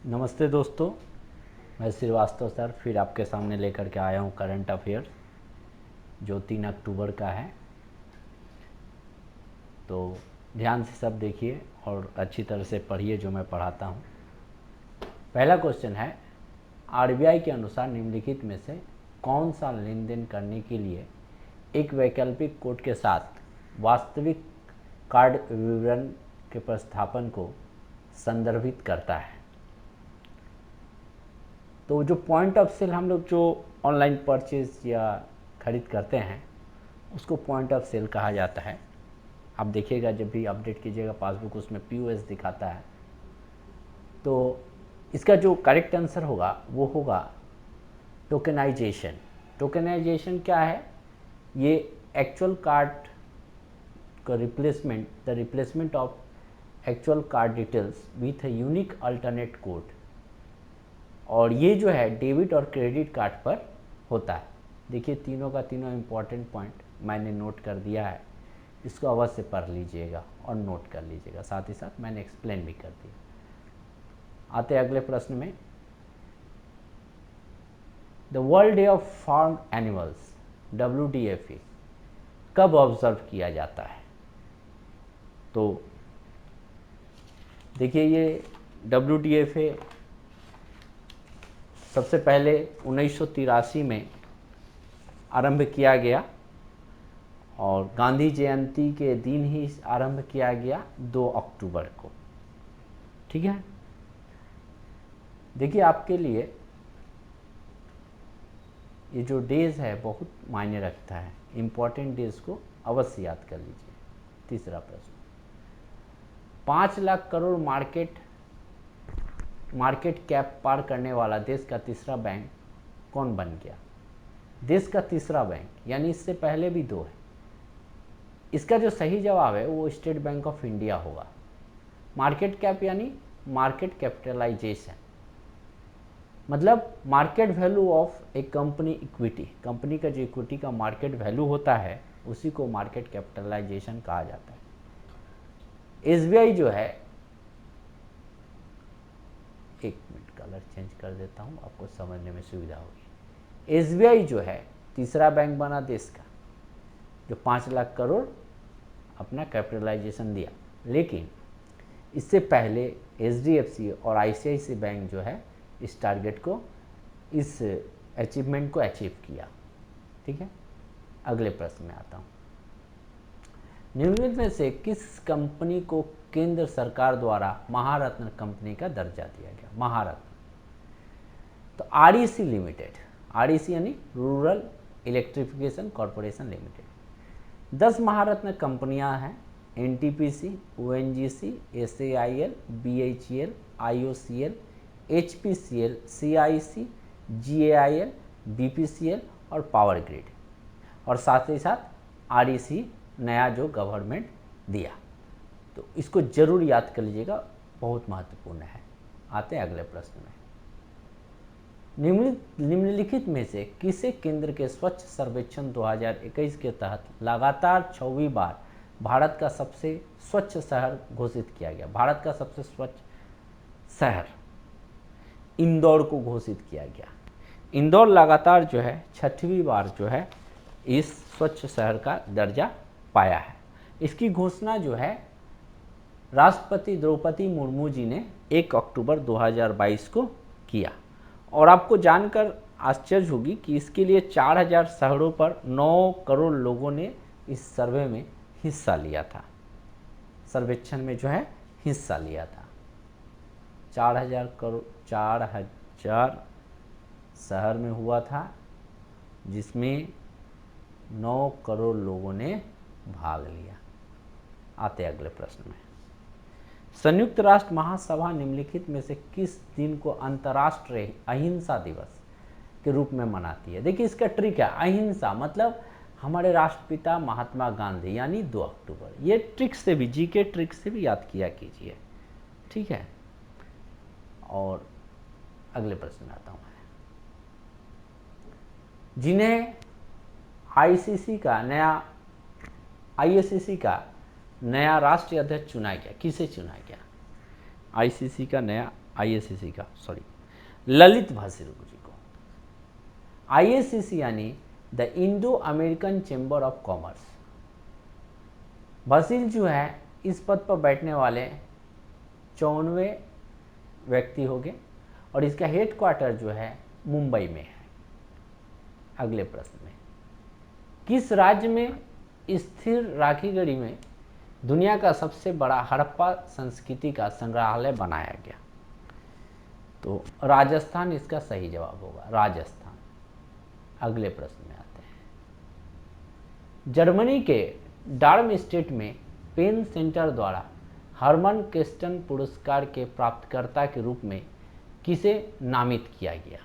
नमस्ते दोस्तों, मैं श्रीवास्तव सर फिर आपके सामने लेकर के आया हूँ करंट अफेयर्स जो 3 अक्टूबर का है। तो ध्यान से सब देखिए और अच्छी तरह से पढ़िए जो मैं पढ़ाता हूँ। पहला क्वेश्चन है, आरबीआई के अनुसार निम्नलिखित में से कौन सा लेन देन करने के लिए एक वैकल्पिक कोड के साथ वास्तविक कार्ड विवरण के प्रतिस्थापन को संदर्भित करता है। तो जो पॉइंट ऑफ सेल हम लोग जो ऑनलाइन परचेज या खरीद करते हैं उसको पॉइंट ऑफ सेल कहा जाता है। आप देखिएगा जब भी अपडेट कीजिएगा पासबुक उसमें पीओएस दिखाता है। तो इसका जो करेक्ट आंसर होगा वो होगा टोकनाइजेशन। टोकनाइजेशन क्या है? ये एक्चुअल कार्ड का replacement, the replacement of actual card details with a unique alternate code. और ये जो है डेबिट और क्रेडिट कार्ड पर होता है। देखिए तीनों का तीनों इम्पॉर्टेंट पॉइंट मैंने नोट कर दिया है, इसको अवश्य पढ़ लीजिएगा और नोट कर लीजिएगा, साथ ही साथ मैंने एक्सप्लेन भी कर दिया। आते हैं अगले प्रश्न में। The world day of farm animals WDFA कब ऑब्जर्व किया जाता है? तो देखिए ये WDFA सबसे पहले 1983 में आरंभ किया गया और गांधी जयंती के दिन ही आरंभ किया गया 2 अक्टूबर को। ठीक है, देखिए आपके लिए ये जो डेज है बहुत मायने रखता है, इम्पॉर्टेंट डेज को अवश्य याद कर लीजिए। तीसरा प्रश्न, 5 लाख करोड़ मार्केट कैप पार करने वाला देश का तीसरा बैंक कौन बन गया? देश का तीसरा बैंक, यानी इससे पहले भी 2 है। इसका जो सही जवाब है वो स्टेट बैंक ऑफ इंडिया होगा। मार्केट कैप यानी मार्केट कैपिटलाइजेशन, मतलब market value of A company equity. Company का जो इक्विटी का मार्केट वैल्यू होता है उसी को मार्केट कैपिटलाइजेशन कहा जाता है। एसबीआई जो है, एक मिनट कलर चेंज कर देता हूँ आपको समझने में सुविधा होगी। एसबीआई जो है तीसरा बैंक बना देश का, जो 5 लाख करोड़ अपना कैपिटलाइजेशन दिया। लेकिन इससे पहले एचडीएफसी और आईसीआईसी बैंक जो है इस टारगेट को, इस अचीवमेंट को अचीव किया। ठीक है, अगले प्रश्न में आता हूँ। निम्नलिखित में से किस कंपनी को केंद्र सरकार द्वारा महारत्न कंपनी का दर्जा दिया गया? महारत्न, तो आरईसी लिमिटेड, आरईसी यानी rural electrification corporation limited. 10 Maharatna कंपनियां हैं, NTPC, ONGC, SAIL, BHEL, IOCL, HPCL, CIC, GAIL, BPCL और पावर ग्रिड। और साथ ही साथ आरईसी नया जो गवर्नमेंट दिया, तो इसको जरूर याद कर लीजिएगा, बहुत महत्वपूर्ण है। आते हैं अगले प्रश्न में। निम्नलिखित में से किसे केंद्र के स्वच्छ सर्वेक्षण 2021 के तहत लगातार 6वीं बार भारत का सबसे स्वच्छ शहर घोषित किया गया? भारत का सबसे स्वच्छ शहर इंदौर को घोषित किया गया। इंदौर लगातार जो है 6वीं बार जो है इस स्वच्छ शहर का दर्जा पाया है। इसकी घोषणा जो है राष्ट्रपति द्रौपदी मुर्मू जी ने 1 अक्टूबर 2022 को किया। और आपको जानकर आश्चर्य होगी कि इसके लिए 4000 शहरों पर 9 करोड़ लोगों ने इस सर्वे में हिस्सा लिया था, सर्वेक्षण में जो है हिस्सा लिया था। 4000 शहर में हुआ था जिसमें 9 करोड़ लोगों ने भाग लिया। आते अगले प्रश्न में। संयुक्त राष्ट्र महासभा निम्नलिखित में से किस दिन को अंतर्राष्ट्रीय अहिंसा दिवस के रूप में मनाती है? देखिए इसका ट्रिक है, अहिंसा मतलब हमारे राष्ट्रपिता महात्मा गांधी, यानी 2 अक्टूबर। ये ट्रिक से भी, जीके ट्रिक से भी याद किया कीजिए। ठीक है, और अगले प्रश्न में आता हूं मैं। जिन्हें आईसीसी का नया आईएससीसी का नया राष्ट्रीय अध्यक्ष चुना गया, किसे चुना गया? आईसीसी का नया IACC का, सॉरी, ललित भासिल जी को। IACC यानी the Indo American chamber of commerce. भासिल जो है इस पद पर बैठने वाले 54वें व्यक्ति हो गए और इसका हेडक्वार्टर जो है मुंबई में है। अगले प्रश्न में, किस राज्य में स्थिर राखीगढ़ी में दुनिया का सबसे बड़ा हड़प्पा संस्कृति का संग्रहालय बनाया गया? तो राजस्थान इसका सही जवाब होगा, राजस्थान। अगले प्रश्न में आते हैं, जर्मनी के डार्मस्टेट में पेन सेंटर द्वारा हर्मन केस्टन पुरस्कार के प्राप्तकर्ता के रूप में किसे नामित किया गया?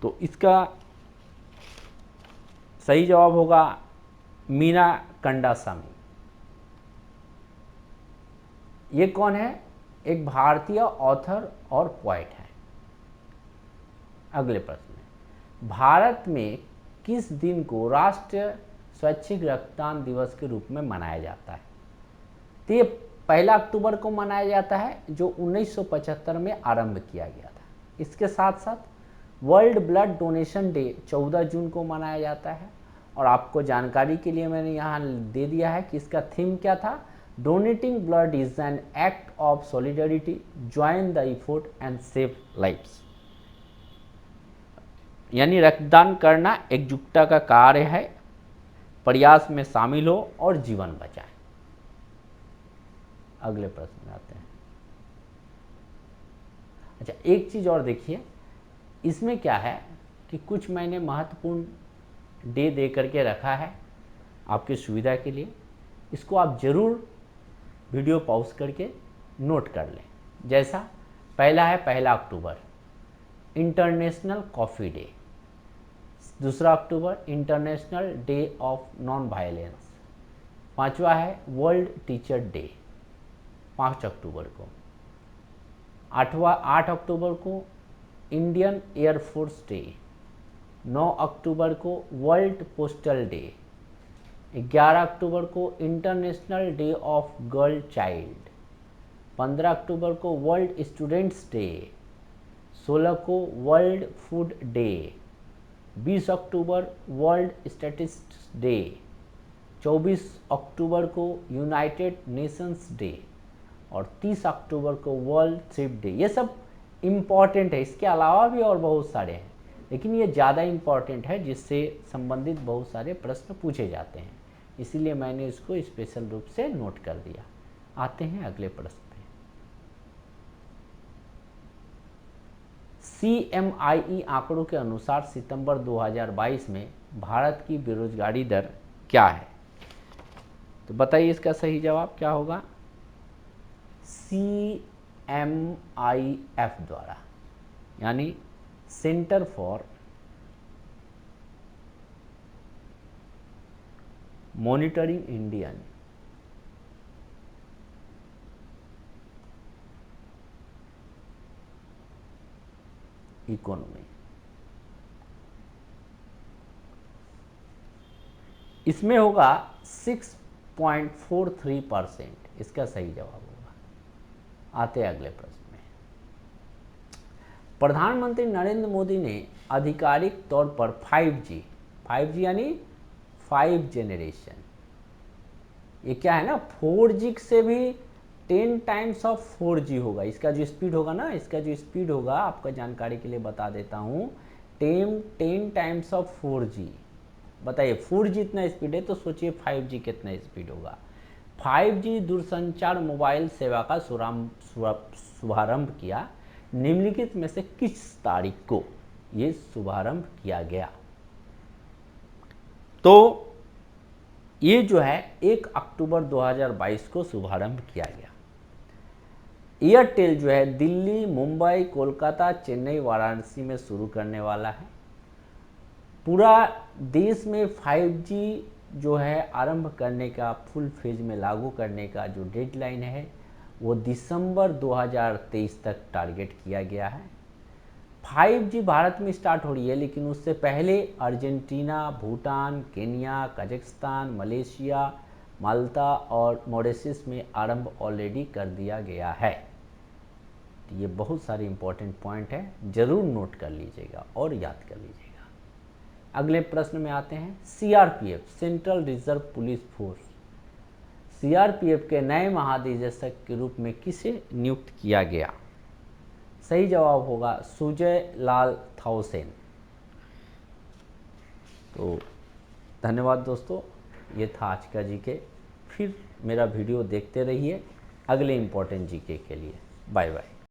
तो इसका सही जवाब होगा मीना कंडासामी। ये कौन है? एक भारतीय ऑथर और पोएट है। अगले प्रश्न में, भारत में किस दिन को राष्ट्रीय स्वैच्छिक रक्तदान दिवस के रूप में मनाया जाता है? तो ये 1 अक्टूबर को मनाया जाता है, जो 1975 में आरंभ किया गया था। इसके साथ साथ वर्ल्ड ब्लड डोनेशन डे 14 जून को मनाया जाता है। और आपको जानकारी के लिए मैंने यहाँ दे दिया है कि इसका थीम क्या था, donating blood is an act of solidarity, join the effort and save lifes. यानी रक्तदान करना एकजुटता का कार्य है, प्रयास में शामिल हो और जीवन बचाएं। अगले प्रश्न में आते हैं। अच्छा, एक चीज और देखिए, इसमें क्या है कि कुछ मैंने महत्वपूर्ण डे दे करके रखा है आपकी सुविधा के लिए। इसको आप जरूर वीडियो पॉज करके नोट कर लें। जैसा पहला है 1 अक्टूबर इंटरनेशनल कॉफ़ी डे, 2 अक्टूबर international day of non violence, 5वां है वर्ल्ड टीचर डे 5 अक्टूबर को, 8 अक्टूबर को इंडियन एयरफोर्स डे, 9 अक्टूबर को वर्ल्ड पोस्टल डे, 11 अक्टूबर को international day of girl child, 15 अक्टूबर को वर्ल्ड स्टूडेंट्स डे, 16 को world food day, 20 October world statistics day, 24 अक्टूबर को यूनाइटेड नेशंस डे और 30 अक्टूबर को वर्ल्ड थ्रिफ्ट डे। ये सब इम्पॉर्टेंट है, इसके अलावा भी और बहुत सारे हैं, लेकिन ये ज़्यादा इम्पॉर्टेंट है, जिससे संबंधित बहुत सारे प्रश्न पूछे जाते हैं, इसीलिए मैंने इसको स्पेशल रूप से नोट कर दिया। आते हैं अगले प्रश्न पे। CMIE आंकड़ों के अनुसार सितंबर 2022 में भारत की बेरोजगारी दर क्या है? तो बताइए इसका सही जवाब क्या होगा? CMIF द्वारा, यानी centre for monitoring Indian economy, इसमें होगा 6.43%, इसका सही जवाब होगा। आते हैं अगले प्रश्न में। प्रधानमंत्री नरेंद्र मोदी ने आधिकारिक तौर पर 5G यानी 5 जेनरेशन, ये क्या है ना, 4G से भी 10 टाइम्स ऑफ 4G होगा। इसका जो स्पीड होगा ना, इसका जो स्पीड होगा, आपका जानकारी के लिए बता देता हूँ, 10 टाइम्स ऑफ 4G। बताइए 4G इतना स्पीड है, तो सोचिए 5G कितना स्पीड होगा। 5G दूरसंचार मोबाइल सेवा का शुभारंभ किया, निम्नलिखित में से किस तारीख को ये शुभारंभ किया गया? तो ये जो है 1 अक्टूबर 2022 को शुभारंभ किया गया। एयरटेल जो है दिल्ली, मुंबई, कोलकाता, चेन्नई, वाराणसी में शुरू करने वाला है। पूरा देश में 5G जो है आरंभ करने का, फुल फेज में लागू करने का जो डेडलाइन है वो दिसंबर 2023 तक टारगेट किया गया है। 5G भारत में स्टार्ट हो रही है, लेकिन उससे पहले Argentina, Bhutan, Kenya, Kazakhstan, Malaysia, Malta और मॉरिशस में आरंभ ऑलरेडी कर दिया गया है। तो ये बहुत सारे इंपॉर्टेंट पॉइंट है, जरूर नोट कर लीजिएगा और याद कर लीजिएगा। अगले प्रश्न में आते हैं। CRPF, central reserve police force, CRPF के नए महानिदेशक के रूप में किसे नियुक्त किया गया? सही जवाब होगा सुजय लाल थाउसेन। तो धन्यवाद दोस्तों, ये था आज का जीके। फिर मेरा वीडियो देखते रहिए अगले इंपॉर्टेंट जीके के लिए। Bye bye.